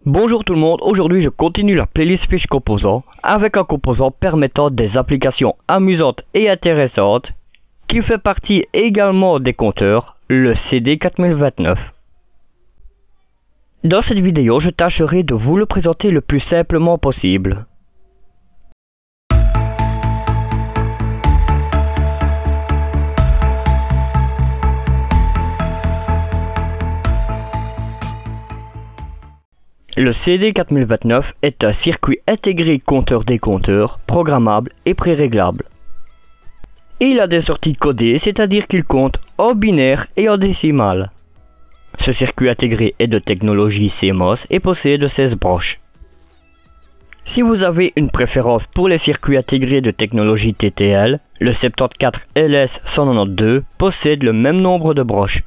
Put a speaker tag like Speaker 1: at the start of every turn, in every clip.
Speaker 1: Bonjour tout le monde, aujourd'hui je continue la playlist fiche composants avec un composant permettant des applications amusantes et intéressantes qui fait partie également des compteurs, le CD4029. Dans cette vidéo, je tâcherai de vous le présenter le plus simplement possible. Le CD4029 est un circuit intégré compteur-décompteur, programmable et préréglable. Il a des sorties codées, c'est-à-dire qu'il compte en binaire et en décimal. Ce circuit intégré est de technologie CMOS et possède 16 broches. Si vous avez une préférence pour les circuits intégrés de technologie TTL, le 74LS192 possède le même nombre de broches.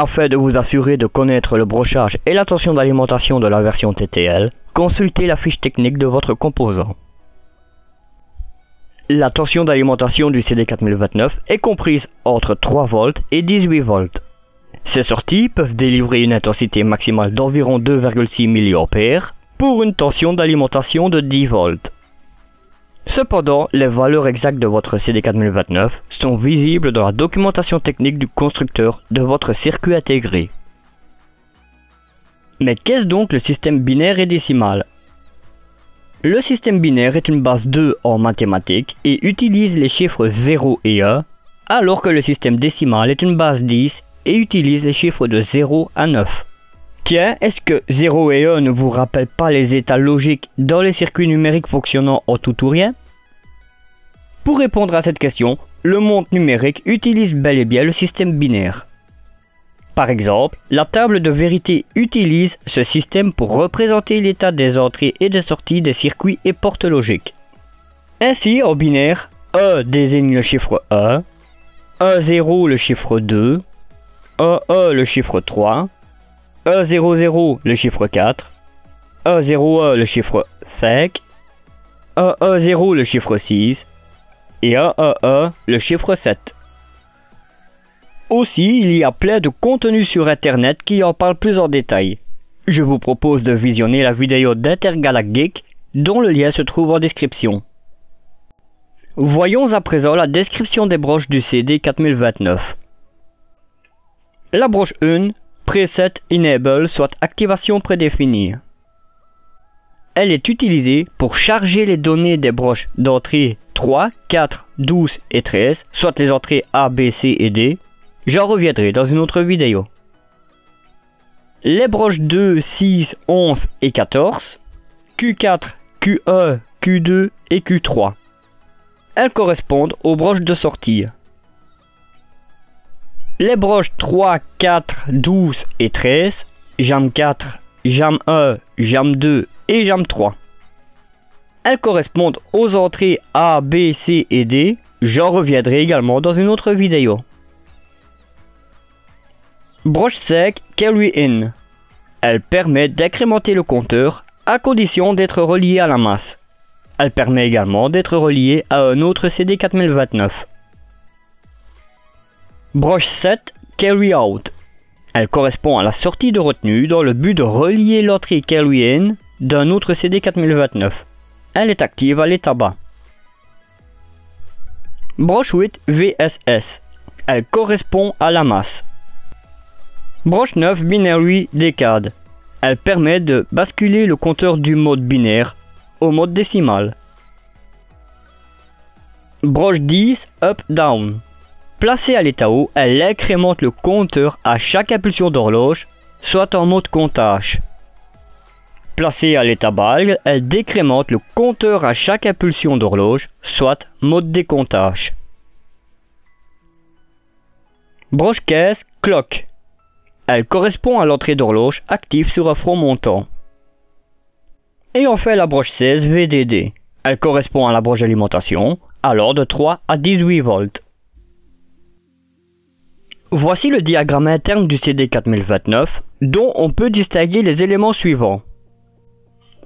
Speaker 1: Afin de vous assurer de connaître le brochage et la tension d'alimentation de la version TTL, consultez la fiche technique de votre composant. La tension d'alimentation du CD4029 est comprise entre 3 volts et 18 volts. Ces sorties peuvent délivrer une intensité maximale d'environ 2,6 mA pour une tension d'alimentation de 10 volts. Cependant, les valeurs exactes de votre CD4029 sont visibles dans la documentation technique du constructeur de votre circuit intégré. Mais qu'est-ce donc le système binaire et décimal? Le système binaire est une base 2 en mathématiques et utilise les chiffres 0 et 1, alors que le système décimal est une base 10 et utilise les chiffres de 0 à 9. Tiens, est-ce que 0 et 1 ne vous rappellent pas les états logiques dans les circuits numériques fonctionnant en tout ou rien? Pour répondre à cette question, le monde numérique utilise bel et bien le système binaire. Par exemple, la table de vérité utilise ce système pour représenter l'état des entrées et des sorties des circuits et portes logiques. Ainsi, en binaire, 1 désigne le chiffre 1, 1 0 le chiffre 2, 1 1 le chiffre 3, 1 0 0 le chiffre 4, 1 0 1 le chiffre 5, 1 1 0 le chiffre 6 et 1 1 1 le chiffre 7. Aussi, il y a plein de contenu sur internet qui en parle plus en détail. Je vous propose de visionner la vidéo d'Intergalactic dont le lien se trouve en description. Voyons à présent la description des broches du CD4029. La broche 1, Preset Enable, soit activation prédéfinie. Elle est utilisée pour charger les données des broches d'entrée 3, 4, 12 et 13, soit les entrées A, B, C et D. J'en reviendrai dans une autre vidéo. Les broches 2, 6, 11 et 14, Q4, Q1, Q2 et Q3. Elles correspondent aux broches de sortie. Les broches 3, 4, 12 et 13, jam 4, jam 1, jam 2 et jam 3. Elles correspondent aux entrées A, B, C et D. J'en reviendrai également dans une autre vidéo. Broche 5, Carry In. Elle permet d'incrémenter le compteur à condition d'être reliée à la masse. Elle permet également d'être reliée à un autre CD4029. Broche 7, Carry Out. Elle correspond à la sortie de retenue dans le but de relier l'entrée Carry In d'un autre CD4029. Elle est active à l'état bas. Broche 8, VSS. Elle correspond à la masse. Broche 9, Binary Decade. Elle permet de basculer le compteur du mode binaire au mode décimal. Broche 10, Up Down. Placée à l'état haut, elle incrémente le compteur à chaque impulsion d'horloge, soit en mode comptage. Placée à l'état bas, elle décrémente le compteur à chaque impulsion d'horloge, soit mode décomptage. Broche 15, Clock. Elle correspond à l'entrée d'horloge active sur un front montant. Et enfin la broche 16, VDD. Elle correspond à la broche d'alimentation, alors de 3 à 18 volts. Voici le diagramme interne du CD4029, dont on peut distinguer les éléments suivants.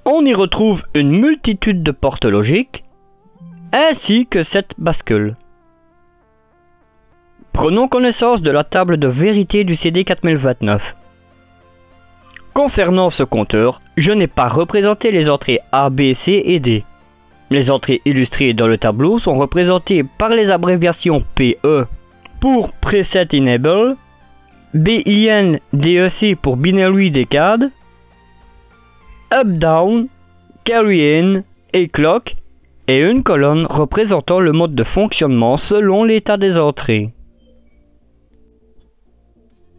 Speaker 1: On y retrouve une multitude de portes logiques, ainsi que 7 bascules. Prenons connaissance de la table de vérité du CD4029. Concernant ce compteur, je n'ai pas représenté les entrées A, B, C et D. Les entrées illustrées dans le tableau sont représentées par les abréviations PE pour Preset Enable, BIN DEC pour Binary Decade, Up Down, Carry In et Clock, et une colonne représentant le mode de fonctionnement selon l'état des entrées.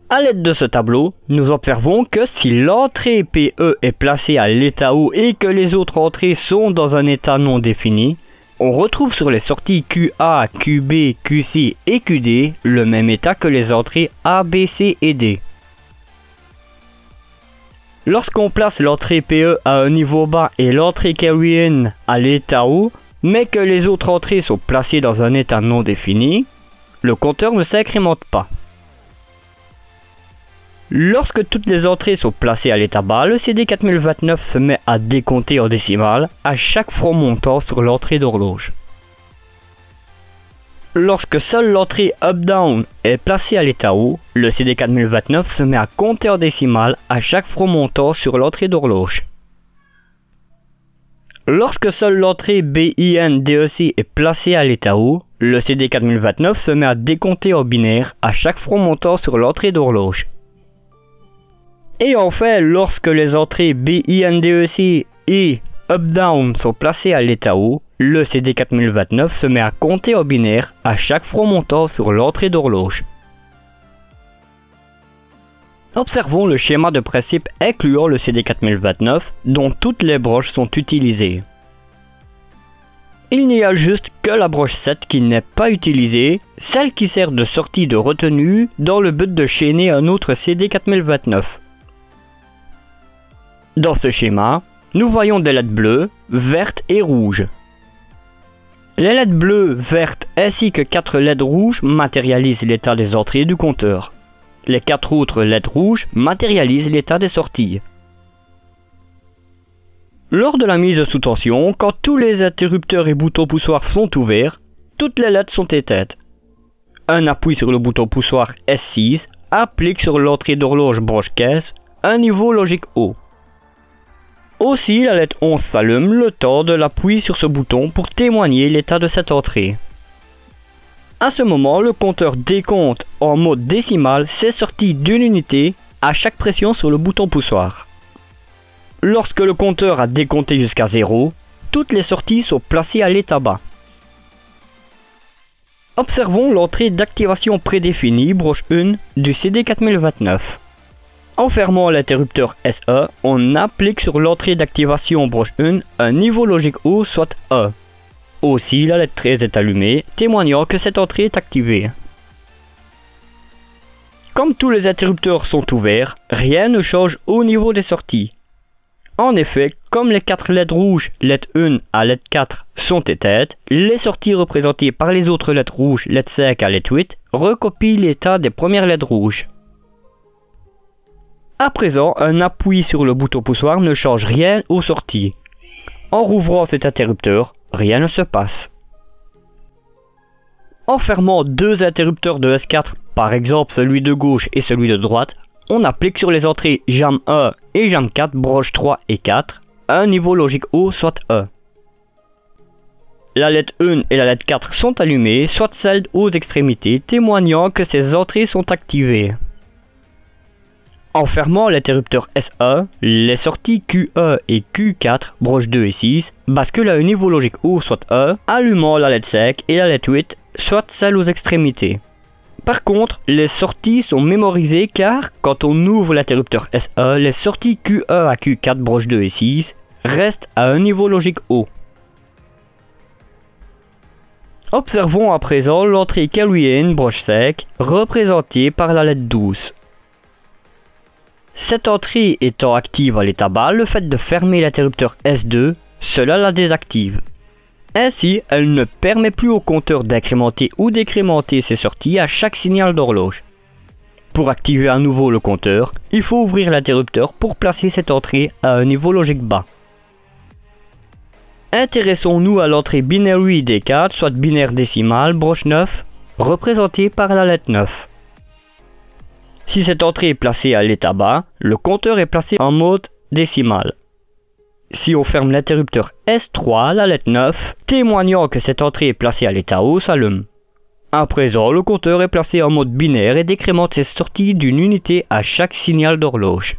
Speaker 1: A l'aide de ce tableau, nous observons que si l'entrée PE est placée à l'état haut et que les autres entrées sont dans un état non défini, on retrouve sur les sorties QA, QB, QC et QD le même état que les entrées A, B, C et D. Lorsqu'on place l'entrée PE à un niveau bas et l'entrée Carry-In à l'état haut, mais que les autres entrées sont placées dans un état non défini, le compteur ne s'incrémente pas. Lorsque toutes les entrées sont placées à l'état bas, le CD 4029 se met à décompter en décimales à chaque front montant sur l'entrée d'horloge. Lorsque seule l'entrée Up-Down est placée à l'état haut, le CD 4029 se met à compter en décimales à chaque front montant sur l'entrée d'horloge. Lorsque seule l'entrée BIN DEC est placée à l'état haut, le CD 4029 se met à décompter en binaire à chaque front montant sur l'entrée d'horloge. Et enfin, lorsque les entrées BIN DEC et Up-Down sont placées à l'état haut, le CD 4029 se met à compter en binaire à chaque front montant sur l'entrée d'horloge. Observons le schéma de principe incluant le CD 4029 dont toutes les broches sont utilisées. Il n'y a juste que la broche 7 qui n'est pas utilisée, celle qui sert de sortie de retenue dans le but de chaîner un autre CD 4029. Dans ce schéma, nous voyons des LED bleues, vertes et rouges. Les LED bleues, vertes ainsi que 4 LED rouges matérialisent l'état des entrées du compteur. Les 4 autres LED rouges matérialisent l'état des sorties. Lors de la mise sous tension, quand tous les interrupteurs et boutons poussoirs sont ouverts, toutes les LED sont éteintes. Un appui sur le bouton poussoir S6 applique sur l'entrée d'horloge broche 15 un niveau logique haut. Aussi, la LED 11 s'allume le temps de l'appui sur ce bouton pour témoigner l'état de cette entrée. À ce moment, le compteur décompte en mode décimal ses sorties d'une unité à chaque pression sur le bouton poussoir. Lorsque le compteur a décompté jusqu'à 0, toutes les sorties sont placées à l'état bas. Observons l'entrée d'activation prédéfinie broche 1 du CD 4029. En fermant l'interrupteur SE, on applique sur l'entrée d'activation broche 1 un niveau logique haut, soit E. Aussi, la LED 13 est allumée, témoignant que cette entrée est activée. Comme tous les interrupteurs sont ouverts, rien ne change au niveau des sorties. En effet, comme les 4 LED rouges LED 1 à LED 4 sont éteintes, les sorties représentées par les autres LED rouges LED 5 à LED 8 recopient l'état des premières LED rouges. À présent, un appui sur le bouton poussoir ne change rien aux sorties. En rouvrant cet interrupteur, rien ne se passe. En fermant deux interrupteurs de S4, par exemple celui de gauche et celui de droite, on applique sur les entrées jam 1 et jam 4, broche 3 et 4, un niveau logique haut, soit E. La LED 1 et la LED 4 sont allumées, soit celles aux extrémités, témoignant que ces entrées sont activées. En fermant l'interrupteur SE, les sorties QE et Q4, broche 2 et 6, basculent à un niveau logique haut, soit E, allumant la LED 5 et la LED 8, soit celle aux extrémités. Par contre, les sorties sont mémorisées car, quand on ouvre l'interrupteur SE, les sorties QE à Q4, broche 2 et 6, restent à un niveau logique haut. Observons à présent l'entrée Carry-In, broche 5, représentée par la LED 12. Cette entrée étant active à l'état bas, le fait de fermer l'interrupteur S2, cela la désactive. Ainsi, elle ne permet plus au compteur d'incrémenter ou décrémenter ses sorties à chaque signal d'horloge. Pour activer à nouveau le compteur, il faut ouvrir l'interrupteur pour placer cette entrée à un niveau logique bas. Intéressons-nous à l'entrée Binary Decade, soit binaire décimal, broche 9, représentée par la LED 9. Si cette entrée est placée à l'état bas, le compteur est placé en mode décimal. Si on ferme l'interrupteur S3, la lettre 9, témoignant que cette entrée est placée à l'état haut, s'allume. À présent, le compteur est placé en mode binaire et décrémente ses sorties d'une unité à chaque signal d'horloge.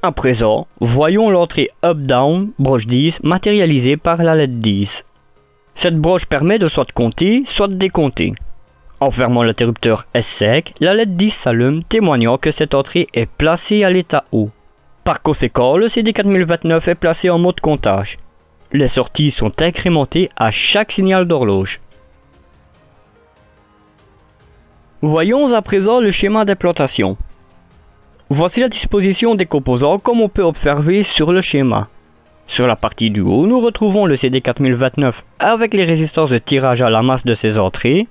Speaker 1: À présent, voyons l'entrée up-down, broche 10, matérialisée par la lettre 10. Cette broche permet de soit compter, soit décompter. En fermant l'interrupteur S5, la lettre 10 s'allume, témoignant que cette entrée est placée à l'état haut. Par conséquent, le CD4029 est placé en mode comptage. Les sorties sont incrémentées à chaque signal d'horloge. Voyons à présent le schéma d'implantation. Voici la disposition des composants comme on peut observer sur le schéma. Sur la partie du haut, nous retrouvons le CD4029 avec les résistances de tirage à la masse de ses entrées,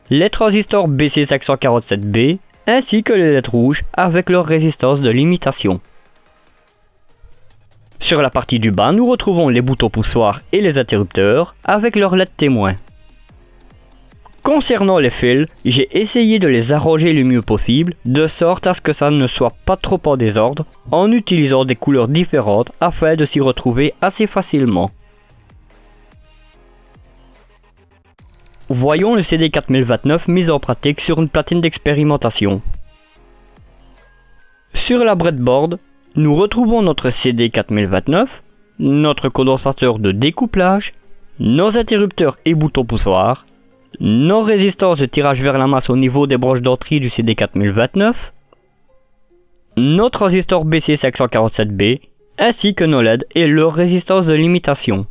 Speaker 1: les transistors BC547B ainsi que les LED rouges avec leur résistance de limitation. Sur la partie du bas, nous retrouvons les boutons poussoirs et les interrupteurs avec leurs LED témoins. Concernant les fils, j'ai essayé de les arranger le mieux possible, de sorte à ce que ça ne soit pas trop en désordre, en utilisant des couleurs différentes afin de s'y retrouver assez facilement. Voyons le CD4029 mis en pratique sur une platine d'expérimentation. Sur la breadboard, nous retrouvons notre CD4029, notre condensateur de découplage, nos interrupteurs et boutons poussoirs, nos résistances de tirage vers la masse au niveau des broches d'entrée du CD4029, nos transistors BC547B, ainsi que nos LED et leur résistance de limitation.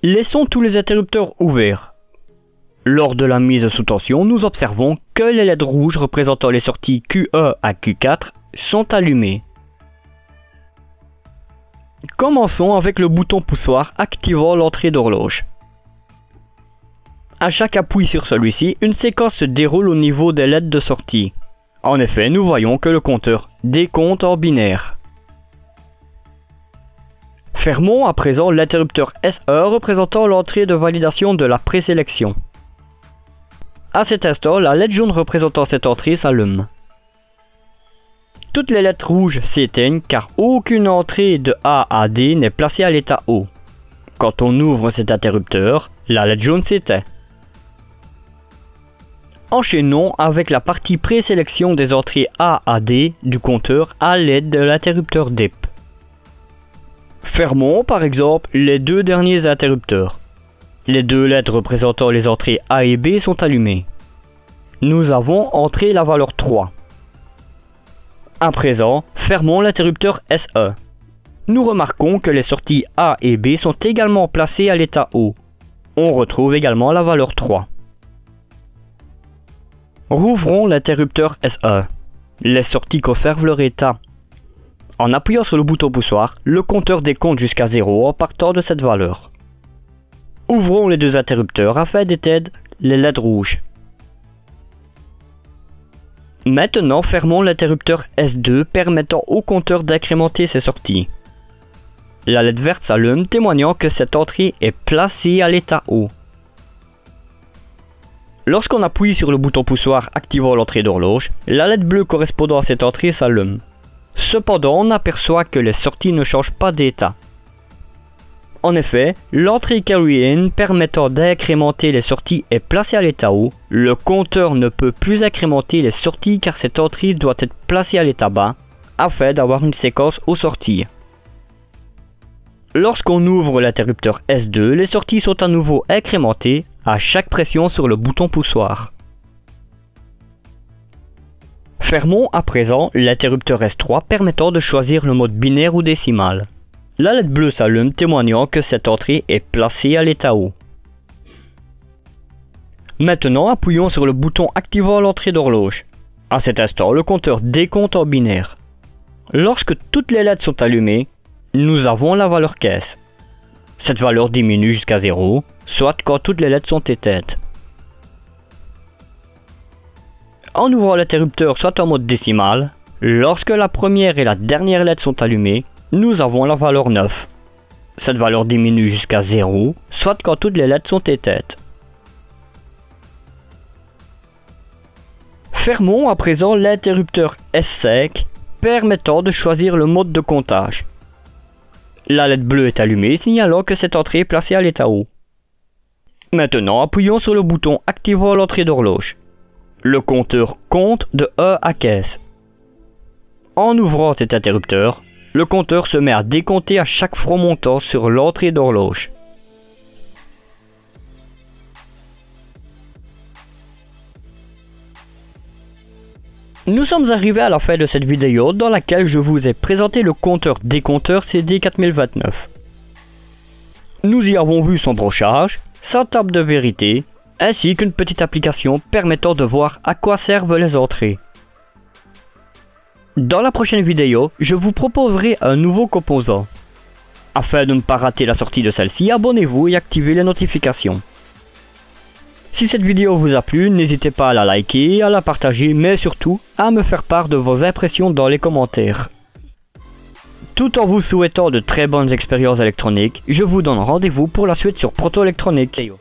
Speaker 1: Laissons tous les interrupteurs ouverts. Lors de la mise sous tension, nous observons que les LED rouges représentant les sorties Q1 à Q4 sont allumés. Commençons avec le bouton poussoir activant l'entrée d'horloge. À chaque appui sur celui-ci, une séquence se déroule au niveau des LED de sortie. En effet, nous voyons que le compteur décompte en binaire. Fermons à présent l'interrupteur S1 représentant l'entrée de validation de la présélection. À cet instant, la LED jaune représentant cette entrée s'allume. Toutes les LED rouges s'éteignent car aucune entrée de A à D n'est placée à l'état haut. Quand on ouvre cet interrupteur, la LED jaune s'éteint. Enchaînons avec la partie présélection des entrées A à D du compteur à l'aide de l'interrupteur DIP. Fermons par exemple les deux derniers interrupteurs. Les deux LED représentant les entrées A et B sont allumées. Nous avons entré la valeur 3. À présent, fermons l'interrupteur S1. Nous remarquons que les sorties A et B sont également placées à l'état haut. On retrouve également la valeur 3. Rouvrons l'interrupteur S1. Les sorties conservent leur état. En appuyant sur le bouton poussoir, le compteur décompte jusqu'à 0 en partant de cette valeur. Ouvrons les deux interrupteurs afin d'éteindre les LED rouges. Maintenant, fermons l'interrupteur S2 permettant au compteur d'incrémenter ses sorties. La LED verte s'allume, témoignant que cette entrée est placée à l'état haut. Lorsqu'on appuie sur le bouton poussoir activant l'entrée d'horloge, la LED bleue correspondant à cette entrée s'allume. Cependant, on aperçoit que les sorties ne changent pas d'état. En effet, l'entrée carry-in permettant d'incrémenter les sorties est placée à l'état haut. Le compteur ne peut plus incrémenter les sorties car cette entrée doit être placée à l'état bas afin d'avoir une séquence aux sorties. Lorsqu'on ouvre l'interrupteur S2, les sorties sont à nouveau incrémentées à chaque pression sur le bouton poussoir. Fermons à présent l'interrupteur S3 permettant de choisir le mode binaire ou décimal. La LED bleue s'allume, témoignant que cette entrée est placée à l'état haut. Maintenant, appuyons sur le bouton activant l'entrée d'horloge. À cet instant, le compteur décompte en binaire. Lorsque toutes les LED sont allumées, nous avons la valeur 15. Cette valeur diminue jusqu'à 0, soit quand toutes les LED sont éteintes. En ouvrant l'interrupteur soit en mode décimal, lorsque la première et la dernière LED sont allumées, nous avons la valeur 9. Cette valeur diminue jusqu'à 0, soit quand toutes les LED sont éteintes. Fermons à présent l'interrupteur S5 permettant de choisir le mode de comptage. La LED bleue est allumée, signalant que cette entrée est placée à l'état haut. Maintenant, appuyons sur le bouton activant l'entrée d'horloge. Le compteur compte de 1 à 15. En ouvrant cet interrupteur, le compteur se met à décompter à chaque franc montant sur l'entrée d'horloge. Nous sommes arrivés à la fin de cette vidéo dans laquelle je vous ai présenté le compteur-décompteur CD4029. Nous y avons vu son brochage, sa table de vérité, ainsi qu'une petite application permettant de voir à quoi servent les entrées. Dans la prochaine vidéo, je vous proposerai un nouveau composant. Afin de ne pas rater la sortie de celle-ci, abonnez-vous et activez les notifications. Si cette vidéo vous a plu, n'hésitez pas à la liker, à la partager, mais surtout à me faire part de vos impressions dans les commentaires. Tout en vous souhaitant de très bonnes expériences électroniques, je vous donne rendez-vous pour la suite sur Proto Electronic.